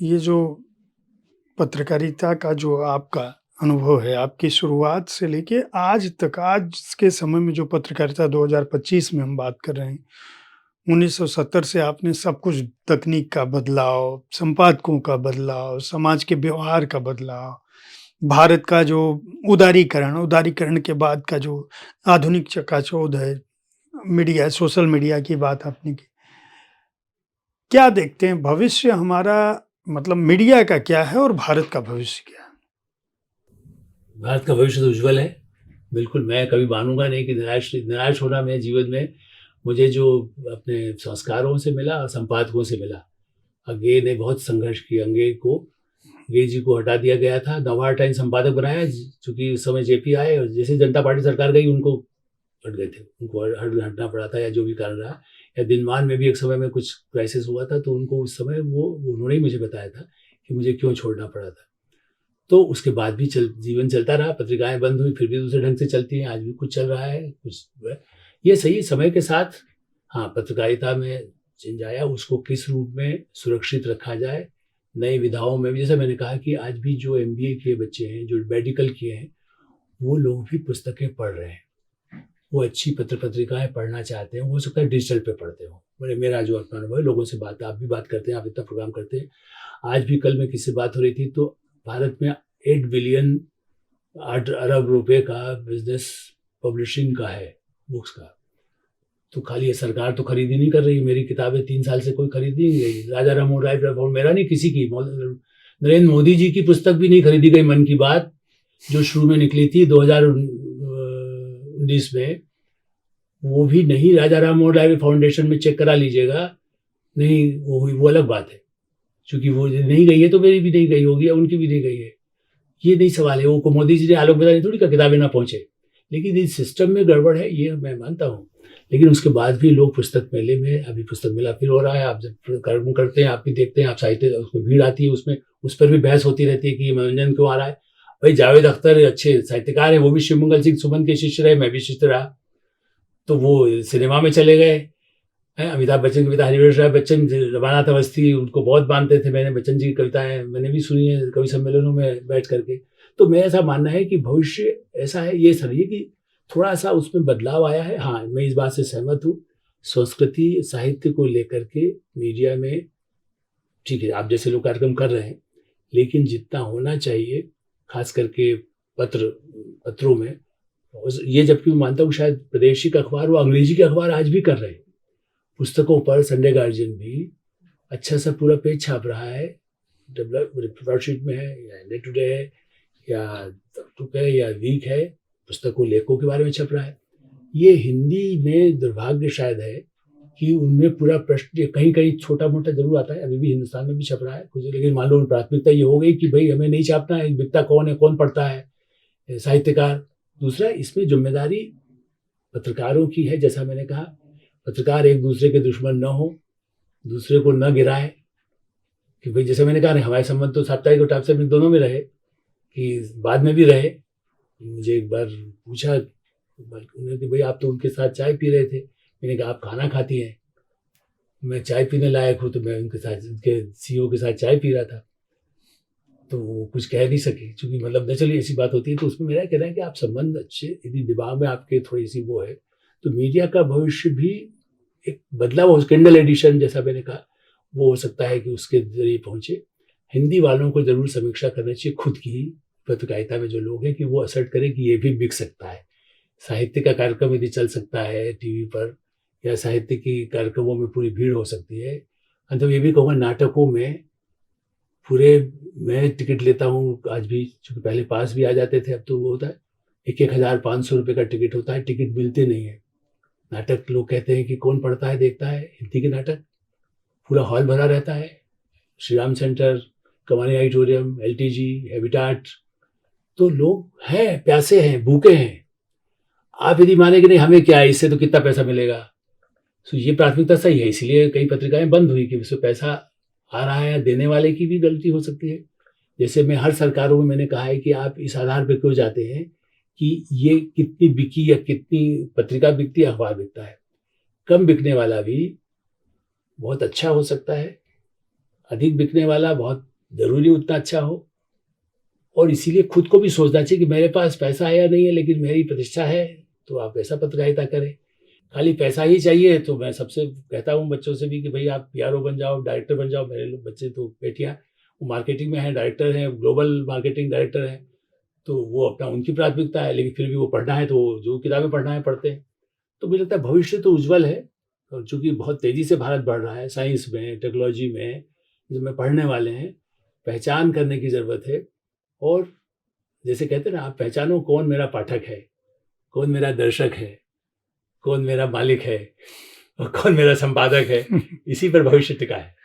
ये जो पत्रकारिता का जो आपका अनुभव है, आपकी शुरुआत से लेके आज तक, आज के समय में जो पत्रकारिता 2025 में हम बात कर रहे हैं, 1970 से आपने सब कुछ तकनीक का बदलाव, संपादकों का बदलाव, समाज के व्यवहार का बदलाव, भारत का जो उदारीकरण, उदारीकरण के बाद का जो आधुनिक चकाचौंध है, मीडिया, सोशल मीडिया की बात आपने की। क्या देखते हैं भविष्य हमारा, मतलब मीडिया का क्या है और भारत का भविष्य क्या है? भारत का भविष्य तो उज्ज्वल है। बिल्कुल, मैं कभी मानूँगा नहीं कि निराश निराश होना मेरे जीवन में। मुझे जो अपने संस्कारों से मिला और संपादकों से मिला। अंगे ने बहुत संघर्ष किया। अंगे जी को हटा दिया गया था, नवभारत टाइम्स संपादक बनाया, चूँकि उस समय जेपी आए और जैसे जनता पार्टी सरकार गई उनको हट गए थे। उनको हटना पड़ा था या जो भी कारण रहा। या दिनमान में भी एक समय में कुछ क्राइसिस हुआ था, तो उनको उस समय उन्होंने ही मुझे बताया था कि मुझे क्यों छोड़ना पड़ा था। तो उसके बाद भी जीवन चलता रहा, पत्रिकाएँ बंद हुई, फिर भी दूसरे ढंग से चलती हैं, आज भी कुछ चल रहा है, कुछ ये सही समय के साथ। हाँ, पत्रकारिता में चेंज आया, उसको किस रूप में सुरक्षित रखा जाए, नई विधाओं में भी। जैसे मैंने कहा कि आज भी जो एमबीए किए बच्चे हैं, जो मेडिकल किए हैं, वो लोग भी पुस्तकें पढ़ रहे हैं। वो अच्छी पत्रिकाएँ पढ़ना चाहते हैं, हो सकता है डिजिटल पे पढ़ते हों। मेरा जो अपना अनुभव है, लोगों से बात, आप भी बात करते हैं, आप इतना प्रोग्राम करते हैं। आज भी कल मैं किसी से बात हो रही थी, तो भारत में 8 बिलियन 8 अरब रुपए का बिज़नेस पब्लिशिंग का है, बुक्स का। तो खाली ये सरकार तो खरीद ही नहीं कर रही। मेरी किताबें 3 साल से कोई खरीद ही नहीं रही। राजा राम मोहन राय प्लेटफ़ॉर्म मेरा नहीं, किसी की। नरेंद्र मोदी जी की पुस्तक भी नहीं खरीदी गई, मन की बात, जो शुरू में निकली थी 2019 में, वो भी नहीं। राजा राम मोहन राय फाउंडेशन में चेक करा लीजिएगा, नहीं वो अलग बात है। चूँकि वो नहीं गई है तो मेरी भी नहीं गई होगी या उनकी भी नहीं गई है। ये नहीं सवाल है, वो मोदी जी ने आलोक बताया थोड़ी का किताबें ना पहुँचे। लेकिन इस सिस्टम में गड़बड़ है, ये मैं मानता हूँ। लेकिन उसके बाद भी लोग पुस्तक मेले में, अभी पुस्तक मेला फिर हो रहा है, आप जब कार्यक्रम करते हैं, आप भी देखते हैं, आप साहित्य, उसमें भीड़ आती है, उसमें उस पर भी बहस होती रहती है कि ये मनोरंजन क्यों आ रहा है। भाई जावेद अख्तर अच्छे साहित्यकार हैं, वो भी शिवमंगल सिंह सुमन के शिष्य रहे, मैं भी शिष्य रहा। तो वो सिनेमा में चले गए हैं। अमिताभ बच्चन की कविता, हरिवंश राय बच्चन, रमानाथ अवस्थी उनको बहुत मानते थे। मैंने बच्चन जी की कविताएँ मैंने भी सुनी है कवि सम्मेलनों में बैठ करके। तो मेरा ऐसा मानना है कि भविष्य ऐसा है, ये सही है कि थोड़ा-सा उसमें बदलाव आया है। हाँ, मैं इस बात से सहमत हूँ। संस्कृति, साहित्य को लेकर के मीडिया में ठीक है, आप जैसे लोग कार्यक्रम कर रहे हैं, लेकिन जितना होना चाहिए, ख़ास करके पत्रों में, ये जबकि मैं मानता हूँ शायद प्रादेशिक अखबार व अंग्रेजी के अखबार आज भी कर रहे हैं। पुस्तकों पर संडे गार्जियन भी अच्छा-सा पूरा पेज छाप रहा है, ब्रॉडशीट में है या डे टू डे है या तुक है या वीक है, पुस्तकों लेखकों के बारे में छप रहा है। ये हिंदी में दुर्भाग्य शायद है कि उनमें पूरा प्रश्न कहीं-कहीं छोटा-मोटा ज़रूर आता है, अभी भी हिंदुस्तान में भी छप रहा है कुछ, लेकिन मान लो प्राथमिकता ये हो गई कि भई हमें नहीं छापना है, बिकता कौन है, कौन पढ़ता है? साहित्यकार। दूसरा, इसमें ज़िम्मेदारी पत्रकारों की है, जैसा मैंने कहा, पत्रकार एक-दूसरे के दुश्मन न हों, दूसरे को न गिराएँ, कि भई जैसे मैंने कहा ना, हमारे संबंध तो साप्ताहिक और टापसाहिक दोनों में रहे, कि बाद में भी रहे। मुझे एक बार पूछा उन्होंने कि भई आप तो उनके साथ चाय पी रहे थे। मैंने कहा आप खाना खाती हैं, मैं चाय पीने लायक हूँ, तो मैं उनके साथ, उनके सीईओ के साथ चाय पी रहा था। तो वो कुछ कह नहीं सके, चूँकि मतलब नेचुरली ऐसी बात होती है। तो उसमें मेरा कहना है कि आप संबंध अच्छे, यदि दिमाग में आपके थोड़ी-सी वो है, तो मीडिया का भविष्य भी एक बदलाव हो, किंडल एडिशन जैसा मैंने कहा, वो हो सकता है कि उसके ज़रिए पहुँचे। हिंदी वालों को ज़रूर समीक्षा करनी चाहिए खुद की ही, पत्रकारिता में जो लोग हैं, कि वो असर्ट करें कि ये भी बिक सकता है। साहित्य का कार्यक्रम यदि चल सकता है टीवी पर, या साहित्य की कार्यक्रमों में पूरी भीड़ हो सकती है। अंत में ये भी कहूँगा, नाटकों में पूरे, मैं टिकट लेता हूँ आज भी, चूँकि पहले पास भी आ जाते थे, अब तो वो होता है 1,000-1,500 रुपए का टिकट होता है, टिकट मिलते नहीं है। नाटक लोग कहते हैं कि कौन पढ़ता है, देखता है हिंदी के नाटक? पूरा हॉल भरा रहता है। श्री राम सेंटर, कमानी ऑडिटोरियम, एलटीजी, हैबिटाट, तो लोग हैं, प्यासे हैं, भूखे हैं। आप यदि माने कि नहीं हमें क्या है, इससे तो कितना पैसा मिलेगा, तो ये प्राथमिकता सही है, इसलिए कई पत्रिकाएँ बंद हुई कि उससे पैसा आ रहा है, देने वाले की भी गलती हो सकती है। जैसे मैं हर सरकारों में मैंने कहा है कि आप इस आधार पे क्यों जाते हैं कि ये कितनी बिकी या कितनी पत्रिका बिकती है, अखबार बिकता है। कम बिकने वाला भी बहुत अच्छा हो सकता है, अधिक बिकने वाला बहुत ज़रूरी उतना अच्छा हो, और इसीलिए खुद को भी सोचना चाहिए कि मेरे पास पैसा है या नहीं है, लेकिन मेरी प्रतिष्ठा है, तो आप ऐसा पत्रकारिता करें। खाली पैसा ही चाहिए तो मैं सबसे कहता हूँ बच्चों से भी कि भाई आप पीआरओ बन जाओ, डायरेक्टर बन जाओ। मेरे लोग बच्चे तो बेटियाँ वो मार्केटिंग में हैं, डायरेक्टर हैं, ग्लोबल मार्केटिंग डायरेक्टर हैं, तो वो अपना उनकी प्राथमिकता है, लेकिन फिर भी वो पढ़ना है तो जो किताबें पढ़ना है पढ़ते हैं। तो मुझे लगता है भविष्य तो उज्ज्वल है, और चूँकि बहुत तेज़ी से भारत बढ़ रहा है साइंस में, टेक्नोलॉजी में, जिसमें पढ़ने वाले हैं, पहचान करने की ज़रूरत है। और जैसे कहते हैं ना, आप पहचानो कौन मेरा पाठक है, कौन मेरा दर्शक है, कौन मेरा मालिक है और कौन मेरा संपादक है, इसी पर भविष्य टिका है।